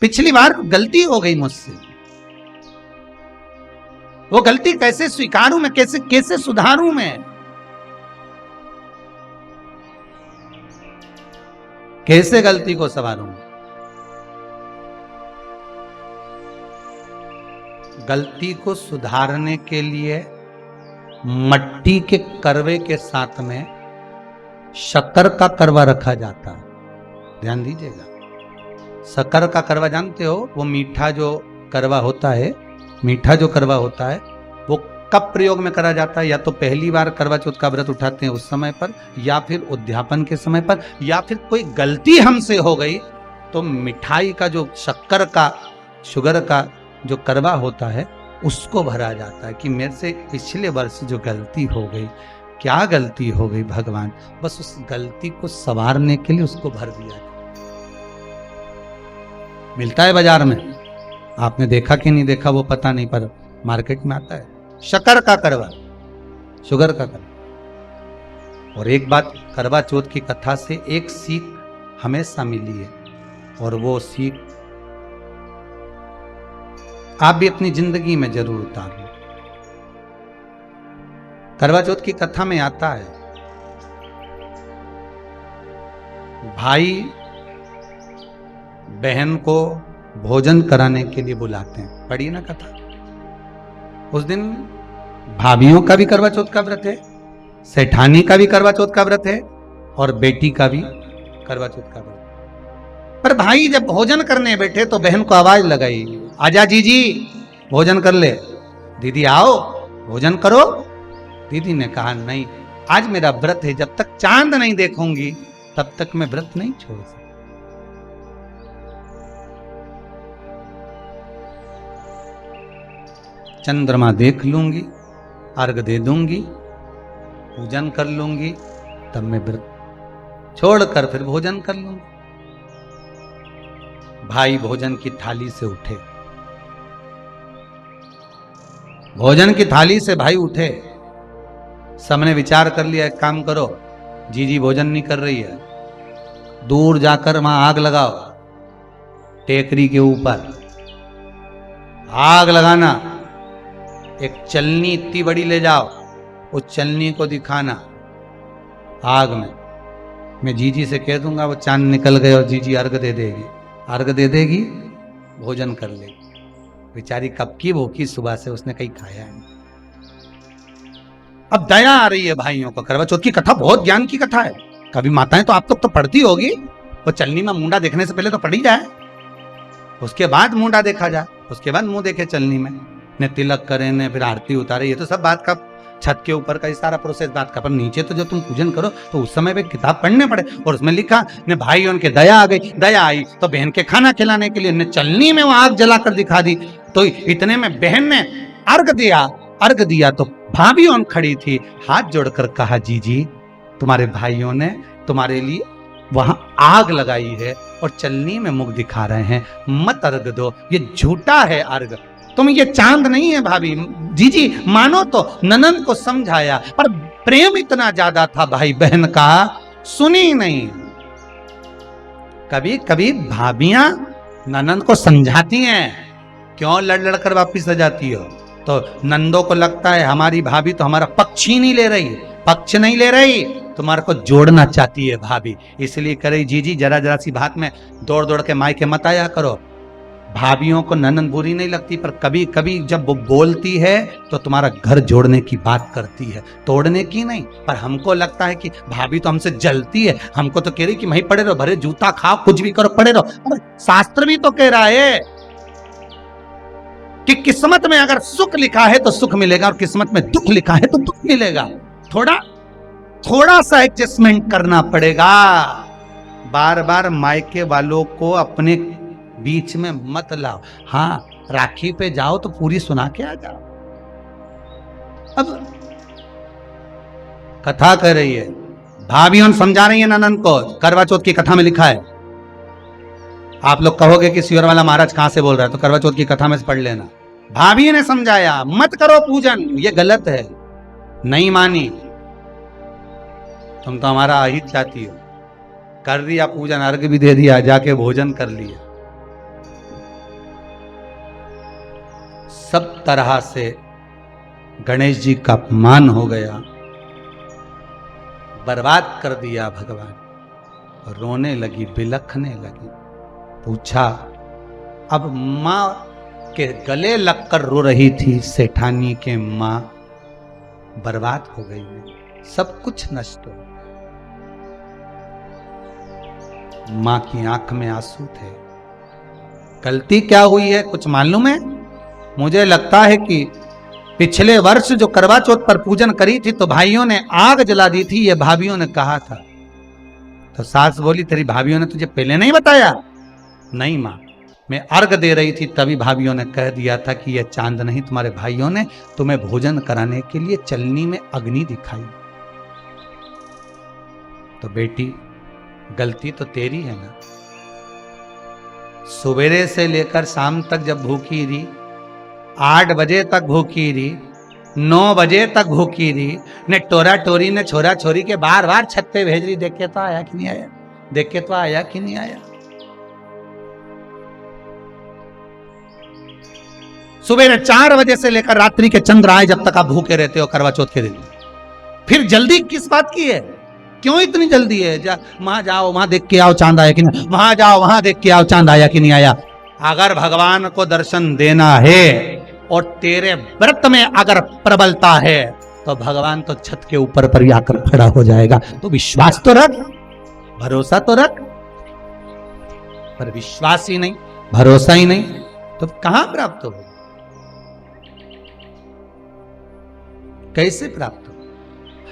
पिछली बार गलती हो गई मुझसे, वो गलती कैसे स्वीकारूं मैं, कैसे कैसे सुधारूं मैं, कैसे गलती को संवारूं। गलती को सुधारने के लिए मट्टी के करवे के साथ में शक्कर का करवा रखा जाता है। ध्यान दीजिएगा, शक्कर का करवा जानते हो, वो मीठा जो करवा होता है, मीठा जो करवा होता है वो कब प्रयोग में करा जाता है? या तो पहली बार करवा चौथ का व्रत उठाते हैं उस समय पर, या फिर उद्यापन के समय पर, या फिर कोई गलती हमसे हो गई तो मिठाई का जो शक्कर का, शुगर का जो करवा होता है उसको भरा जाता है कि मेरे से पिछले वर्ष जो गलती हो गई, क्या गलती हो गई भगवान, बस उस गलती को संवारने के लिए उसको भर दिया जाए। मिलता है बाजार में, आपने देखा कि नहीं देखा वो पता नहीं, पर मार्केट में आता है शक्कर का करवा, शुगर का करवा। और एक बात करवा चौथ की कथा से एक सीख हमेशा मिली है, और वो सीख आप भी अपनी जिंदगी में जरूर उतार लो। करवा चौथ की कथा में आता है, भाई बहन को भोजन कराने के लिए बुलाते हैं, पढ़िए ना कथा। उस दिन भाभियों का भी करवा चौथ का व्रत है, सेठानी का भी करवा चौथ का व्रत है, और बेटी का भी करवा चौथ का व्रत। पर भाई जब भोजन करने बैठे तो बहन को आवाज लगाई, आजा जीजी भोजन कर ले, दीदी आओ भोजन करो। दीदी ने कहा नहीं, आज मेरा व्रत है, जब तक चांद नहीं देखूंगी तब तक मैं व्रत नहीं छोड़ सकती। चंद्रमा देख लूंगी, अर्घ दे दूंगी, पूजन कर लूंगी, तब मैं व्रत छोड़कर फिर भोजन कर लूंगी। भाई भोजन की थाली से उठे, भोजन की थाली से भाई उठे, सबने विचार कर लिया एक काम करो, जीजी भोजन नहीं कर रही है, दूर जाकर वहां आग लगाओ, टेकरी के ऊपर आग लगाना, एक चलनी इतनी बड़ी ले जाओ, उस चलनी को दिखाना आग में, मैं जीजी से कह दूंगा वो चांद निकल गए और जीजी अर्घ दे देगी, अर्घ दे देगी, भोजन कर लेगी। बेचारी कब की भूखी, सुबह से उसने कहीं खाया नहीं। अब दया आ रही है भाइयों को, करवा चौथ की कथा बहुत ज्ञान की कथा है, कभी माताएं तो आप लोग तो पढ़ती होगी, वो चलनी में मुंडा देखने से पहले तो पढ़ी जाए, उसके बाद मुंडा देखा जाए, उसके बाद मुंह देखे चलनी में, ने तिलक करे ने फिर आरती उतारे, ये तो सब बात का छत के ऊपर का ये सारा प्रोसेस बात का। पर नीचे तो जब तुम पूजन करो तो उस समय पे किताब पढ़ने पड़े, और उसमें लिखा ने भाई उनके दया आ गई, दया आई तो बहन के खाना खिलाने के लिए ने चलनी में वो आग जलाकर दिखा दी। तो इतने में बहन ने अर्घ दिया, अर्घ दिया तो भाभी खड़ी थी, हाथ जोड़कर कहा जीजी तुम्हारे भाइयों ने तुम्हारे लिए वहां आग लगाई है और चलनी में मुख दिखा रहे हैं, मत अर्घ दो, ये झूठा है अर्घ, तुम ये चांद नहीं है भाभी। जीजी मानो तो ननंद को समझाया, पर प्रेम इतना ज्यादा था भाई बहन का, सुनी नहीं। कभी कभी भाभियां ननंद को समझाती हैं, क्यों लड़ लड़ कर वापिस आ जाती हो, तो नंदों को लगता है हमारी भाभी तो हमारा पक्ष ही नहीं ले रही, पक्ष नहीं ले रही, तुम्हारे को जोड़ना चाहती है भाभी, इसलिए करे जीजी जरा जरा सी बात में दौड़ दौड़ के मायके मत आया करो। भाभियों को ननंद बुरी नहीं लगती, पर कभी कभी जब वो बोलती है तो तुम्हारा घर जोड़ने की बात करती है, तोड़ने की नहीं। पर हमको लगता है कि भाभी तो हमसे जलती है, हमको तो कह रही कि वहीं पड़े रहो, भरे जूता खाओ, कुछ भी करो, पड़े रहो। पर शास्त्र भी तो कह रहा है कि किस्मत में अगर सुख लिखा है तो सुख मिलेगा, और किस्मत में दुख लिखा है तो दुख मिलेगा। थोड़ा सा एडजस्टमेंट करना पड़ेगा। बार बार मायके वालों को अपने बीच में मत लाओ। हाँ, राखी पे जाओ तो पूरी सुना के आ जाओ। अब कथा कर रही है, भाभी समझा रही है ननंद को, करवा चौथ की कथा में लिखा है। आप लोग कहोगे कि सियोर वाला महाराज कहां से बोल रहा है, तो करवा चौथ की कथा में से पढ़ लेना। भाभी ने समझाया मत करो पूजन, ये गलत है, नहीं मानी, तुम तो हमारा अहित चाहती हो, कर दिया पूजन, अर्घ भी दे दिया, जाके भोजन कर लिया। सब तरह से गणेश जी का अपमान हो गया, बर्बाद कर दिया भगवान। रोने लगी, बिलखने लगी। पूछा, अब माँ के गले लगकर रो रही थी सेठानी के माँ, बर्बाद हो गई है, सब कुछ नष्ट हो। माँ की आंख में आंसू थे। गलती क्या हुई है कुछ मालूम है? मुझे लगता है कि पिछले वर्ष जो करवा चौथ पर पूजन करी थी तो भाइयों ने आग जला दी थी, ये भाभियों ने कहा था। तो सास बोली, तेरी भाभियों ने तुझे पहले नहीं बताया? नहीं माँ, मैं अर्घ दे रही थी तभी भाभियों ने कह दिया था कि यह चांद नहीं, तुम्हारे भाइयों ने तुम्हें भोजन कराने के लिए चलनी में अग्नि दिखाई। तो बेटी, गलती तो तेरी है ना। सवेरे से लेकर शाम तक जब भूखी रही, 8 बजे तक भूखी रही, 9 बजे तक भूखी रही, ने टोरा टोरी ने छोरा छोरी के बार बार छत पे भेज रही, देख के तो आया कि नहीं आया, देख के तो आया कि नहीं आया। सुबह 4 बजे से लेकर रात्रि के चंद्र आए जब तक आप भूखे रहते हो करवा चौथ के दिन। फिर जल्दी किस बात की है? क्यों इतनी जल्दी है? वहां जाओ, वहां देख के आओ चांद आया कि नहीं, वहां जाओ, वहां देख के आओ चांद आया कि नहीं आया। अगर भगवान को दर्शन देना है और तेरे व्रत में अगर प्रबलता है तो भगवान तो छत के ऊपर पर ही आकर खड़ा हो जाएगा। तो विश्वास तो रख, भरोसा तो रख। पर विश्वास ही नहीं, भरोसा ही नहीं, तो कहां प्राप्त हो? कैसे प्राप्त हो?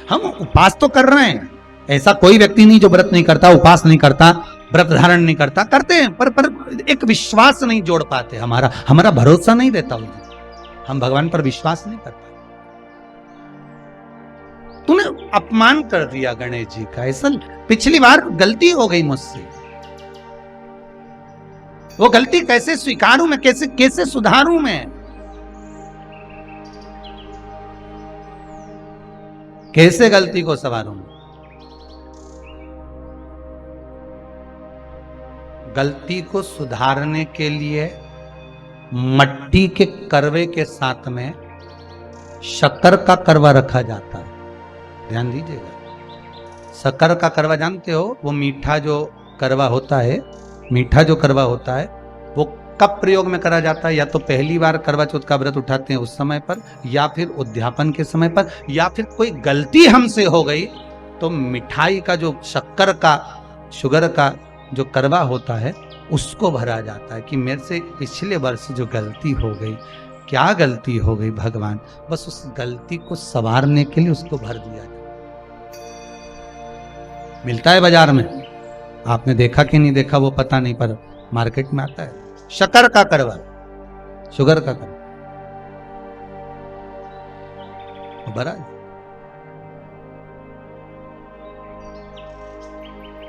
हम उपास तो कर रहे हैं, ऐसा कोई व्यक्ति नहीं जो व्रत नहीं करता, उपास नहीं करता, व्रत धारण नहीं करता, करते हैं, पर एक विश्वास नहीं जोड़ पाते। हमारा भरोसा नहीं रहता उन्हें, हम भगवान पर विश्वास नहीं करते। तूने अपमान कर दिया गणेश जी का, ऐसा पिछली बार गलती हो गई मुझसे, वो गलती कैसे स्वीकारूं मैं, कैसे सुधारूं मैं, कैसे गलती को संवारूं? गलती को सुधारने के लिए मट्टी के करवे के साथ में शक्कर का करवा रखा जाता है। ध्यान दीजिएगा, शक्कर का करवा जानते हो, वो मीठा जो करवा होता है, मीठा जो करवा होता है वो कब प्रयोग में करा जाता है? या तो पहली बार करवा चौथ का व्रत उठाते हैं उस समय पर, या फिर उद्यापन के समय पर, या फिर कोई गलती हमसे हो गई तो मिठाई का जो शक्कर का, शुगर का जो करवा होता है उसको भरा जाता है कि मेरे से पिछले वर्ष जो गलती हो गई, क्या गलती हो गई भगवान, बस उस गलती को संवारने के लिए उसको भर दिया जाए। मिलता है बाजार में, आपने देखा कि नहीं देखा वो पता नहीं, पर मार्केट में आता है शक्कर का करवा, शुगर का करवा भरा।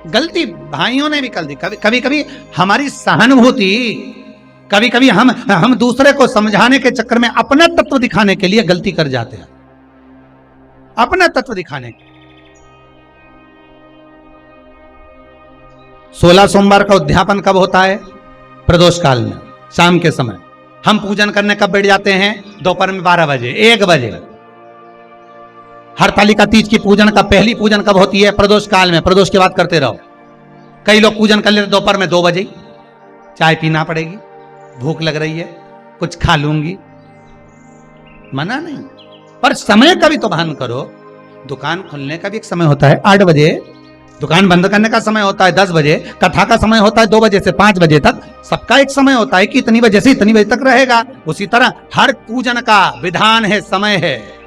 गलती भाइयों ने भी कर दी। कभी कभी हमारी सहानुभूति, कभी कभी हम दूसरे को समझाने के चक्कर में अपना तत्व दिखाने के लिए गलती कर जाते हैं, अपना तत्व दिखाने के। 16 सोमवार का उद्यापन कब होता है? प्रदोष काल में, शाम के समय। हम पूजन करने कब बैठ जाते हैं? दोपहर में 12 बजे, 1 बजे। हरतालिका तीज की पूजन का पहली पूजन कब होती है? प्रदोष काल में। प्रदोष की बात करते रहो। कई लोग पूजन कर लेते दोपहर में 2 बजे, चाय पीना पड़ेगी, भूख लग रही है, कुछ खा लूंगी, मना नहीं, पर समय का भी तो भान करो। दुकान खुलने का भी एक समय होता है 8 बजे, दुकान बंद करने का समय होता है 10 बजे, कथा का समय होता है 2 बजे से 5 बजे तक, सबका एक समय होता है कि इतनी बजे से इतनी बजे तक रहेगा। उसी तरह हर पूजन का विधान है, समय है।